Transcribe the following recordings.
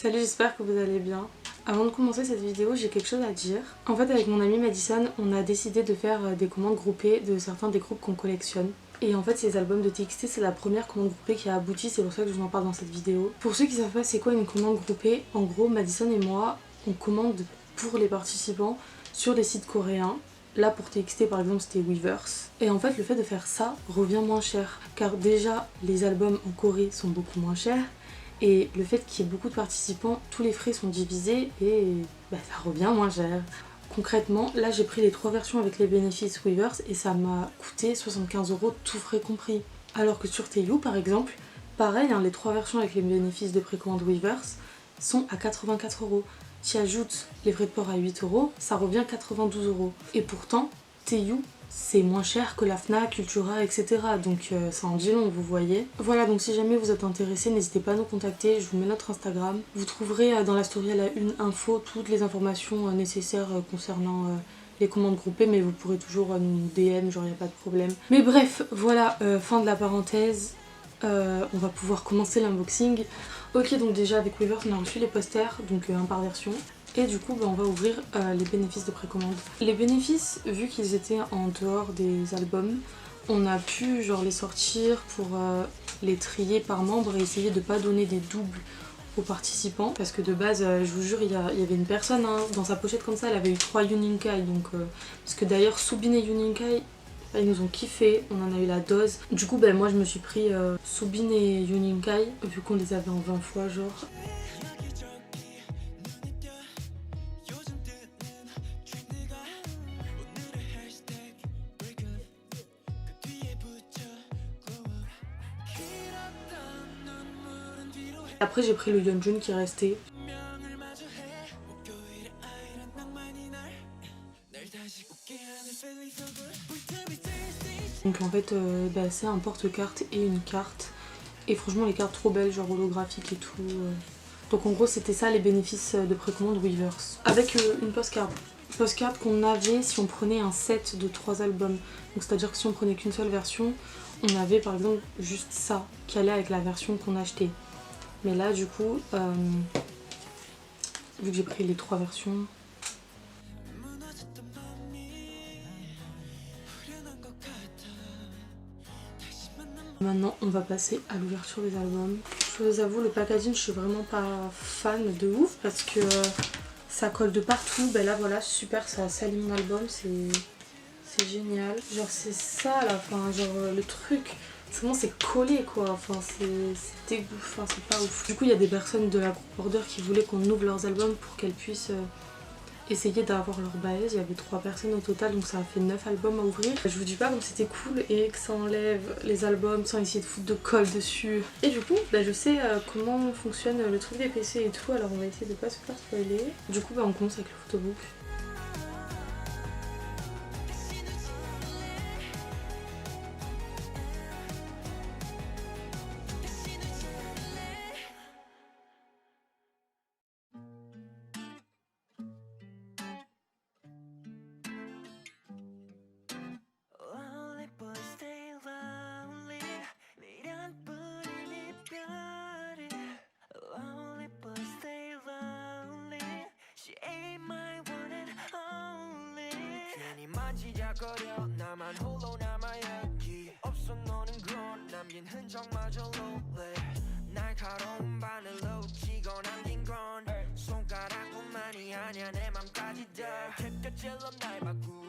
Salut, j'espère que vous allez bien. Avant de commencer cette vidéo, j'ai quelque chose à dire. En fait, avec mon amie Madison, on a décidé de faire des commandes groupées de certains des groupes qu'on collectionne. Et en fait, ces albums de TXT, c'est la première commande groupée qui a abouti, c'est pour ça que je vous en parle dans cette vidéo. Pour ceux qui savent pas c'est quoi une commande groupée, en gros, Madison et moi, on commande pour les participants sur des sites coréens. Là pour TXT par exemple c'était Weverse. Et en fait le fait de faire ça revient moins cher. Car déjà les albums en Corée sont beaucoup moins chers. Et le fait qu'il y ait beaucoup de participants, tous les frais sont divisés et ça revient moins cher. Concrètement, là j'ai pris les 3 versions avec les bénéfices Weverse et ça m'a coûté 75 € tout frais compris. Alors que sur Tayou par exemple, pareil, les 3 versions avec les bénéfices de précommande Weverse sont à 84 €. Si ajoute les frais de port à 8 €, ça revient 92 €. Et pourtant, Tayou, c'est moins cher que la Fnac, Cultura, etc. Donc ça en dit long, vous voyez. Voilà, donc si jamais vous êtes intéressé, n'hésitez pas à nous contacter. Je vous mets notre Instagram. Vous trouverez dans la story à la une info toutes les informations nécessaires concernant les commandes groupées, mais vous pourrez toujours nous DM, genre y a pas de problème. Mais bref, voilà, fin de la parenthèse. On va pouvoir commencer l'unboxing. Ok, donc déjà avec Weverse on a reçu les posters, donc un par version. Et du coup on va ouvrir les bénéfices de précommande. Les bénéfices, vu qu'ils étaient en dehors des albums, on a pu genre les sortir pour les trier par membre et essayer de pas donner des doubles aux participants. Parce que de base, je vous jure, il y avait une personne dans sa pochette comme ça, elle avait eu 3 Yuninkai. Donc, parce que d'ailleurs Soobin et Yuninkai, ils nous ont kiffé, on en a eu la dose. Du coup, moi je me suis pris Soobin et Yuninkai, vu qu'on les avait en 20 fois, genre. Après, j'ai pris le Yeonjun qui est resté. Donc en fait c'est un porte-carte et une carte. Et franchement les cartes trop belles, genre holographiques et tout. Donc en gros c'était ça les bénéfices de précommande Weverse. Avec une postcard. Postcard qu'on avait si on prenait un set de 3 albums. Donc c'est à dire que si on prenait qu'une seule version, on avait par exemple juste ça qui allait avec la version qu'on achetait. Mais là du coup, vu que j'ai pris les 3 versions, maintenant on va passer à l'ouverture des albums. Je vous avoue le packaging je suis vraiment pas fan de ouf parce que ça colle de partout. Là voilà super, ça salit mon album, c'est génial. Genre c'est ça à la fin, genre le truc, c'est bon, c'est collé quoi, enfin c'est dégoût, enfin c'est pas ouf. Du coup il y a des personnes de la groupe Order qui voulaient qu'on ouvre leurs albums pour qu'elles puissent essayer d'avoir leur base. Il y avait 3 personnes au total, donc ça a fait 9 albums à ouvrir. Je vous dis pas comme c'était cool et que ça enlève les albums sans essayer de foutre de colle dessus. Et du coup je sais comment fonctionne le truc des PC et tout, alors on va essayer de pas se faire spoiler. Du coup on commence avec le photobook. 거려 나만 홀로 남아 여기 없어 너는 그런 남긴 흔적마저 lonely 날카로운 바늘로 찍어 남긴 건 손가락뿐만이 아냐 내 맘까지 다 캡겨질러 날 바꾸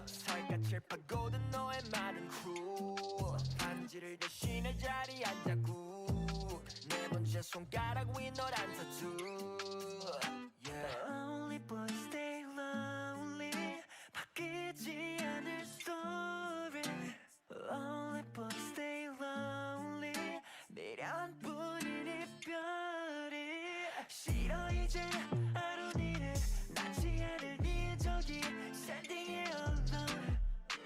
살갗을 파고든 너의 마른 crew 반지를 대신해 자리에 앉았고 네 번째 손가락 위 노란 타투 Lonely boy stay lonely 바뀌지 않을 story Lonely boy stay lonely 미련뿐인 이별이 싫어 이제 하루 일은 낫지 않을 네 저기 standing alone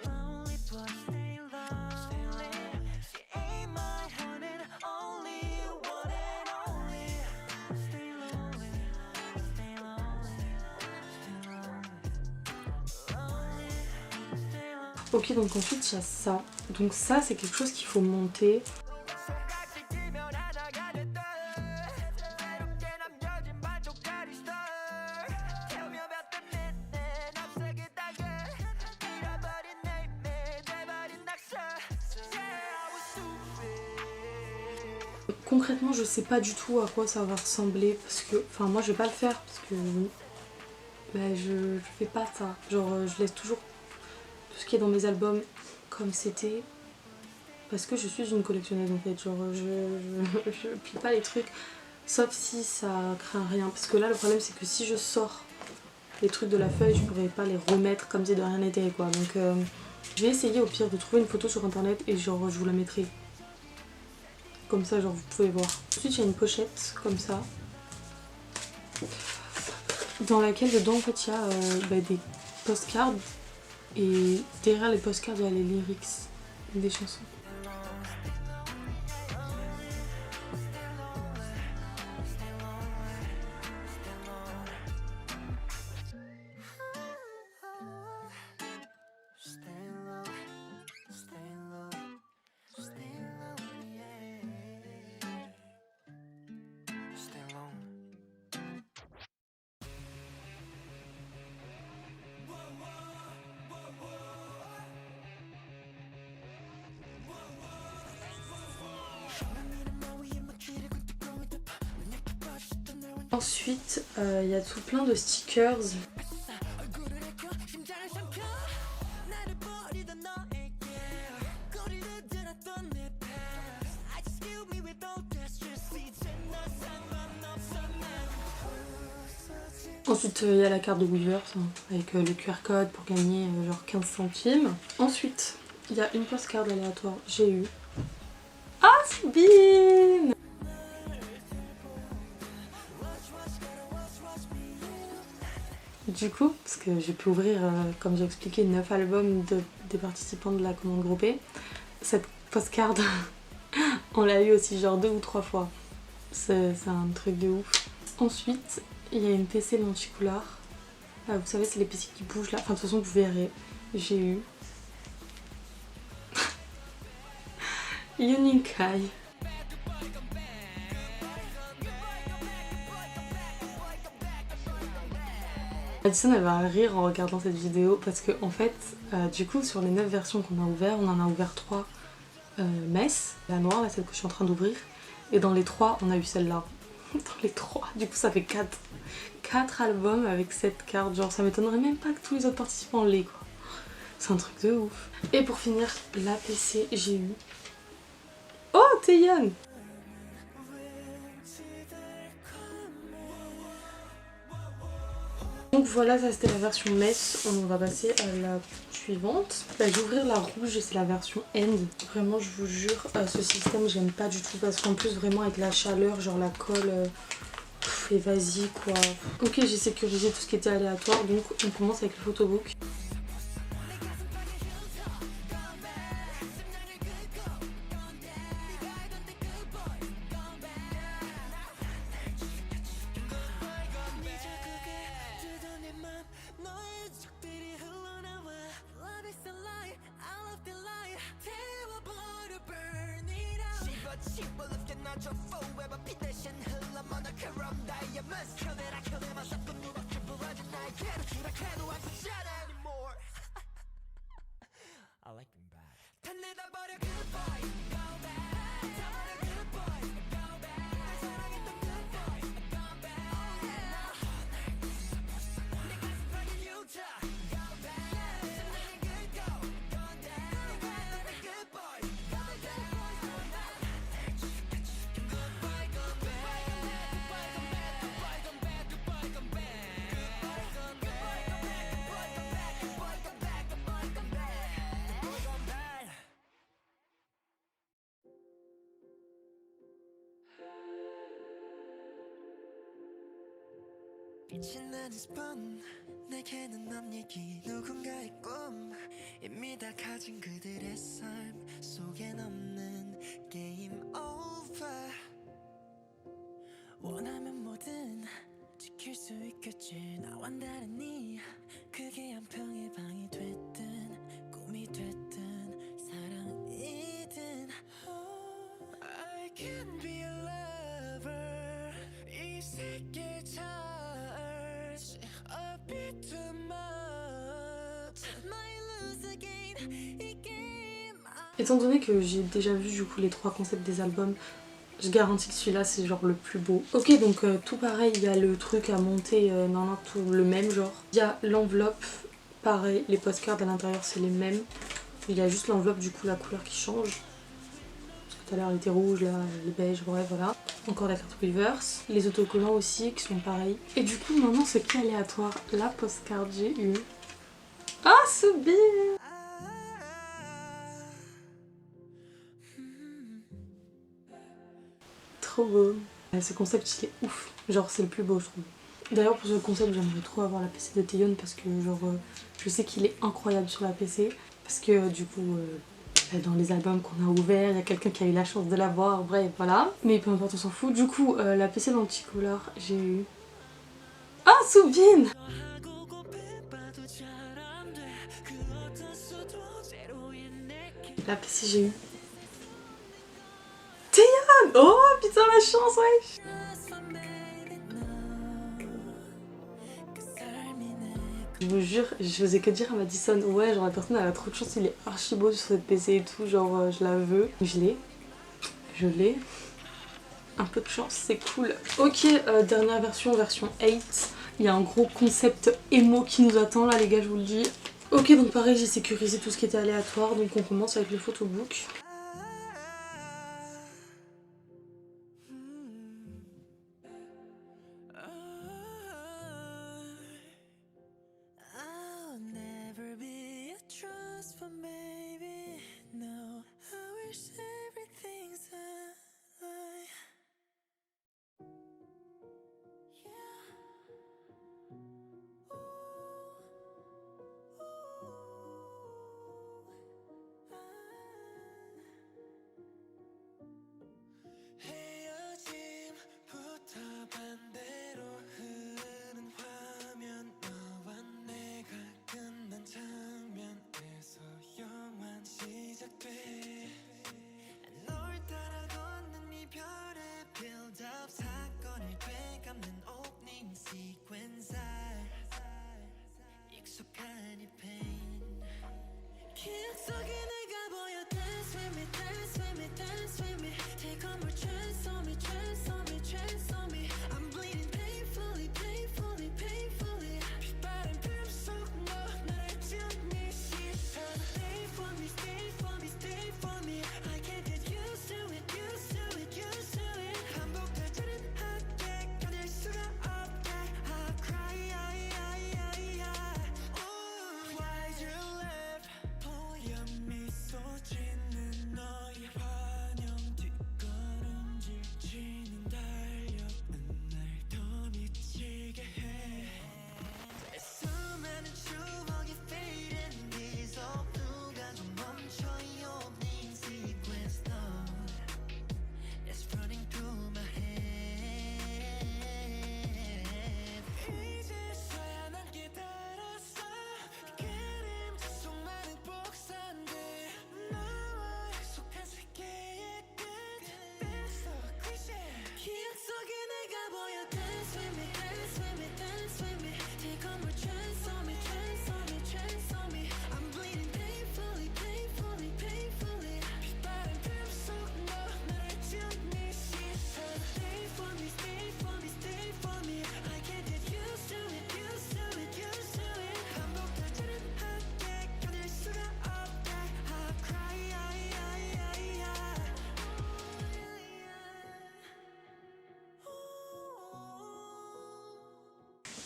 Lonely boy stay lonely She ain't my one and only one and only Stay lonely Stay lonely Stay lonely Ok, donc ensuite il y a ça. Donc ça c'est quelque chose qu'il faut monter. concrètement je sais pas du tout à quoi ça va ressembler parce que, enfin moi je vais pas le faire parce que bah, je fais pas ça. Genre je laisse toujours tout ce qui est dans mes albums comme c'était parce que je suis une collectionneuse en fait. Genre je plie pas les trucs sauf si ça craint rien. Parce que là le problème c'est que si je sors les trucs de la feuille je pourrais pas les remettre comme si de rien n'était quoi. Donc je vais essayer au pire de trouver une photo sur internet et genre je vous la mettrai. Comme ça genre vous pouvez voir. Ensuite il y a une pochette comme ça. Dans laquelle dedans en fait il y a des postcards. Et derrière les postcards il y a les lyrics des chansons. Ensuite, il y a tout plein de stickers. Ensuite, il y a la carte de Weavers avec le QR code pour gagner genre 15 centimes. Ensuite, il y a une postcard aléatoire. J'ai eu. Ah, c'est bien! Du coup, parce que j'ai pu ouvrir, comme j'ai expliqué, 9 albums des participants de la commande groupée, cette postcard, on l'a eu aussi genre 2 ou 3 fois. C'est un truc de ouf. Ensuite, il y a une PC lenticular. Vous savez, c'est les PC qui bougent là. Enfin, de toute façon, vous verrez. J'ai eu Yuninkai. Madison elle va rire en regardant cette vidéo parce que en fait, du coup sur les 9 versions qu'on a ouvertes, on en a ouvert 3 Mess, la noire, là, celle que je suis en train d'ouvrir, et dans les 3 on a eu celle-là. Dans les 3, du coup ça fait 4 albums avec cette carte, genre ça m'étonnerait même pas que tous les autres participants l'aient quoi. C'est un truc de ouf. Et pour finir, la PC, j'ai eu... Oh Taeyeon. Donc voilà, ça c'était la version Mess, on va passer à la suivante. Bah, je vais ouvrir la rouge, c'est la version End. Vraiment je vous jure, ce système j'aime pas du tout parce qu'en plus vraiment avec la chaleur, genre la colle, et vas-y quoi. Ok, j'ai sécurisé tout ce qui était aléatoire, donc on commence avec le photobook. I like them bad. 빛이 나는 스폰 내게는 넌 얘기 누군가의 꿈 이미 다 가진 그들의 삶 속엔 없는 게임 over 원하면 뭐든 지킬 수 있겠지 나와 다르니 그게 한 평의 방이 됐든 꿈이 됐든 사랑이든 I can be a lover 이 세계 charge a bit too much might lose again 이 game Étant donné que j'ai déjà vu du coup les 3 concepts des albums Je garantis que celui-là c'est genre le plus beau. Ok, donc tout pareil, il y a le truc à monter, non, tout le même genre. Il y a l'enveloppe, pareil, les postcards à l'intérieur c'est les mêmes. Il y a juste l'enveloppe, du coup la couleur qui change. Parce que tout à l'heure elle était rouge, là elle est beige, bref voilà. Encore la carte reverse. Les autocollants aussi qui sont pareils. Et du coup maintenant ce qui est aléatoire, la postcard j'ai eu. Ah, c'est bien! Trop beau. Ce concept il est ouf. Genre c'est le plus beau je trouve. D'ailleurs pour ce concept j'aimerais trop avoir la PC de Taeyeon parce que genre je sais qu'il est incroyable sur la PC. Parce que du coup dans les albums qu'on a ouverts, il y a quelqu'un qui a eu la chance de l'avoir, bref voilà. Mais peu importe on s'en fout. Du coup la PC Lenticolor j'ai eu... Ah, Soobin! La PC j'ai eu... Taeyeon! Oh putain la chance wesh! Je vous jure, je faisais que dire à Madison, ouais genre la personne elle a trop de chance, il est archi beau sur cette PC et tout, genre je la veux. Je l'ai. Un peu de chance, c'est cool. Ok, dernière version, version 8. Il y a un gros concept émo qui nous attend là les gars, je vous le dis. Ok, donc pareil j'ai sécurisé tout ce qui était aléatoire, donc on commence avec le photobook.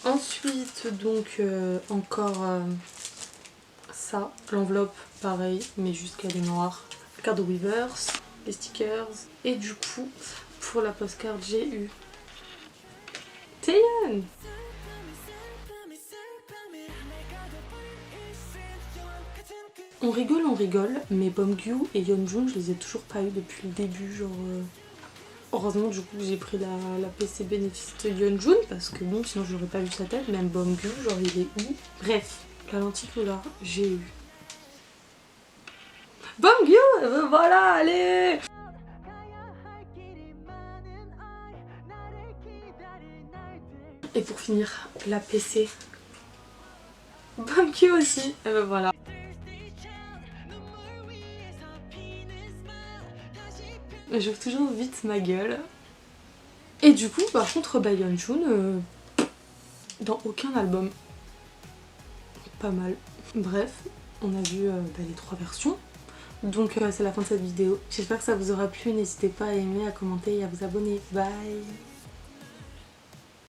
Ensuite donc encore ça, l'enveloppe pareil mais juste qu'elle est noire. La carte de Weavers, les stickers et du coup pour la postcard j'ai eu Taeyeon. On rigole, mais Beomgyu et Yeonjun je les ai toujours pas eu depuis le début, genre heureusement du coup j'ai pris la PC bénéfice de Yeonjun parce que bon sinon j'aurais pas vu sa tête, même Beomgyu genre il est où? Bref, la lenticolor j'ai eu Beomgyu, voilà, allez. Et pour finir, la PC Beomgyu aussi, et ben voilà. J'ouvre toujours vite ma gueule. Et du coup, par contre, Yeonjun, dans aucun album. Pas mal. Bref, on a vu les 3 versions. Donc c'est la fin de cette vidéo. J'espère que ça vous aura plu. N'hésitez pas à aimer, à commenter et à vous abonner. Bye!